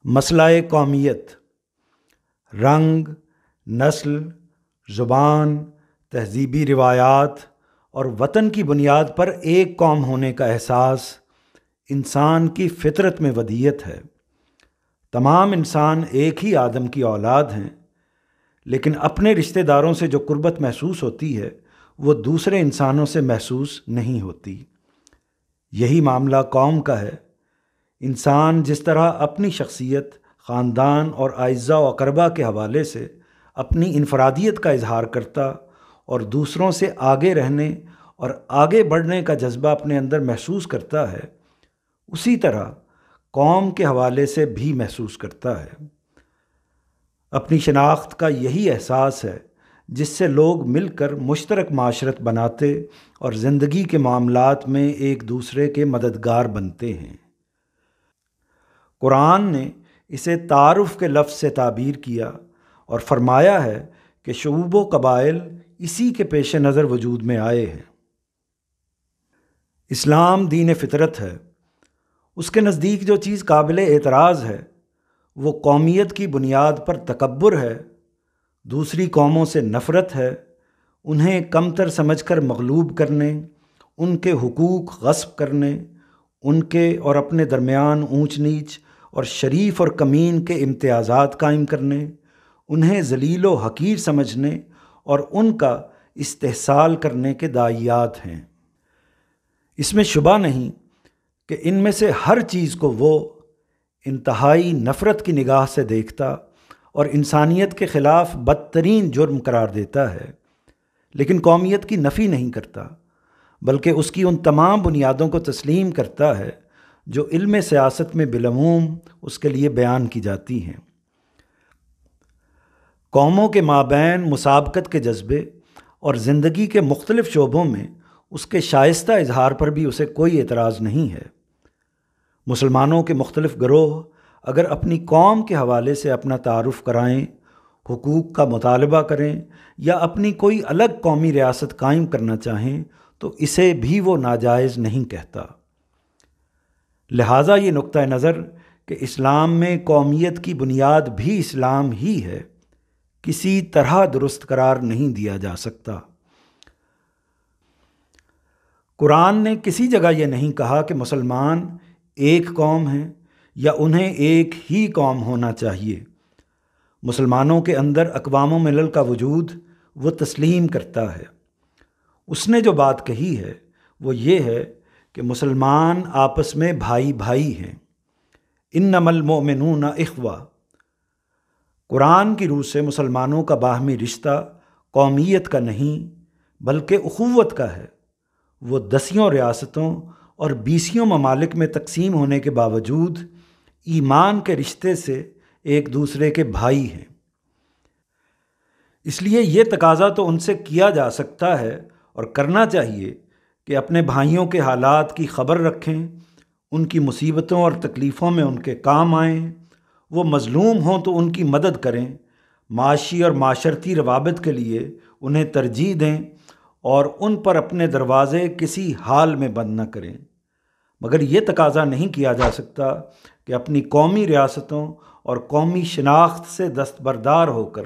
مسئلہ قومیت رنگ، نسل، زبان، تہذیبی روایات اور وطن کی بنیاد پر ایک قوم ہونے کا احساس انسان کی فطرت میں ودیت ہے۔ تمام انسان ایک ہی آدم کی اولاد ہیں، لیکن اپنے رشتہ داروں سے جو قربت محسوس ہوتی ہے وہ دوسرے انسانوں سے محسوس نہیں ہوتی۔ یہی معاملہ قوم کا ہے۔ انسان جس طرح اپنی شخصیت، خاندان اور اعزاء و اقربا کے حوالے سے اپنی انفرادیت کا اظہار کرتا اور دوسروں سے آگے رہنے اور آگے بڑھنے کا جذبہ اپنے اندر محسوس کرتا ہے، اسی طرح قوم کے حوالے سے بھی محسوس کرتا ہے۔ اپنی شناخت کا یہی احساس ہے جس سے لوگ مل کر مشترک معاشرت بناتے اور زندگی کے معاملات میں ایک دوسرے کے مددگار بنتے ہیں۔ قرآن نے اسے تعارف کے لفظ سے تعبیر کیا اور فرمایا ہے کہ شعوب و قبائل اسی کے پیش نظر وجود میں آئے ہیں۔ اسلام دین فطرت ہے۔ اس کے نزدیک جو چیز قابل اعتراض ہے وہ قومیت کی بنیاد پر تکبر ہے، دوسری قوموں سے نفرت ہے، انہیں کمتر سمجھ کر مغلوب کرنے، ان کے حقوق غصب کرنے، ان کے اور اپنے درمیان اونچ نیچ اور شریف اور کمین کے امتیازات قائم کرنے، انہیں ذلیل و حقیر سمجھنے اور ان کا استحصال کرنے کے داعیات ہیں۔ اس میں شبہ نہیں کہ ان میں سے ہر چیز کو وہ انتہائی نفرت کی نگاہ سے دیکھتا اور انسانیت کے خلاف بدترین جرم قرار دیتا ہے، لیکن قومیت کی نفی نہیں کرتا، بلکہ اس کی ان تمام بنیادوں کو تسلیم کرتا ہے جو علم سیاست میں بالعموم اس کے لیے بیان کی جاتی ہیں۔ قوموں کے مابین مسابقت کے جذبے اور زندگی کے مختلف شعبوں میں اس کے شائستہ اظہار پر بھی اسے کوئی اعتراض نہیں ہے۔ مسلمانوں کے مختلف گروہ اگر اپنی قوم کے حوالے سے اپنا تعارف کرائیں، حقوق کا مطالبہ کریں یا اپنی کوئی الگ قومی ریاست قائم کرنا چاہیں تو اسے بھی وہ ناجائز نہیں کہتا۔ لہٰذا یہ نقطہ نظر کہ اسلام میں قومیت کی بنیاد بھی اسلام ہی ہے، کسی طرح درست قرار نہیں دیا جا سکتا۔ قرآن نے کسی جگہ یہ نہیں کہا کہ مسلمان ایک قوم ہیں یا انہیں ایک ہی قوم ہونا چاہیے۔ مسلمانوں کے اندر اقوام ملل کا وجود وہ تسلیم کرتا ہے۔ اس نے جو بات کہی ہے وہ یہ ہے کہ مسلمان آپس میں بھائی بھائی ہیں۔ انما المؤمنون اخوہ۔ قرآن کی روح سے مسلمانوں کا باہمی رشتہ قومیت کا نہیں بلکہ اخوت کا ہے۔ وہ 10 ریاستوں اور 20 ممالک میں تقسیم ہونے کے باوجود ایمان کے رشتے سے ایک دوسرے کے بھائی ہیں۔ اس لیے یہ تقاضا تو ان سے کیا جا سکتا ہے اور کرنا چاہیے کہ اپنے بھائیوں کے حالات کی خبر رکھیں، ان کی مصیبتوں اور تکلیفوں میں ان کے کام آئیں، وہ مظلوم ہوں تو ان کی مدد کریں، معاشی اور معاشرتی روابط کے لیے انہیں ترجیح دیں اور ان پر اپنے دروازے کسی حال میں بند نہ کریں۔ مگر یہ تقاضا نہیں کیا جا سکتا کہ اپنی قومی ریاستوں اور قومی شناخت سے دستبردار ہو کر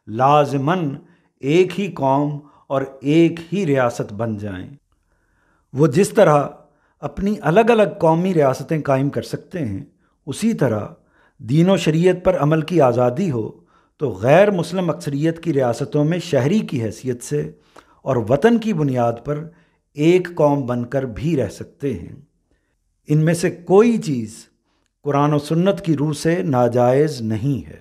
لازماً ایک ہی قوم اور ایک ہی ریاست بن جائیں۔ وہ جس طرح اپنی الگ الگ قومی ریاستیں قائم کر سکتے ہیں، اسی طرح دین و شریعت پر عمل کی آزادی ہو تو غیر مسلم اکثریت کی ریاستوں میں شہری کی حیثیت سے اور وطن کی بنیاد پر ایک قوم بن کر بھی رہ سکتے ہیں۔ ان میں سے کوئی چیز قرآن و سنت کی روح سے ناجائز نہیں ہے۔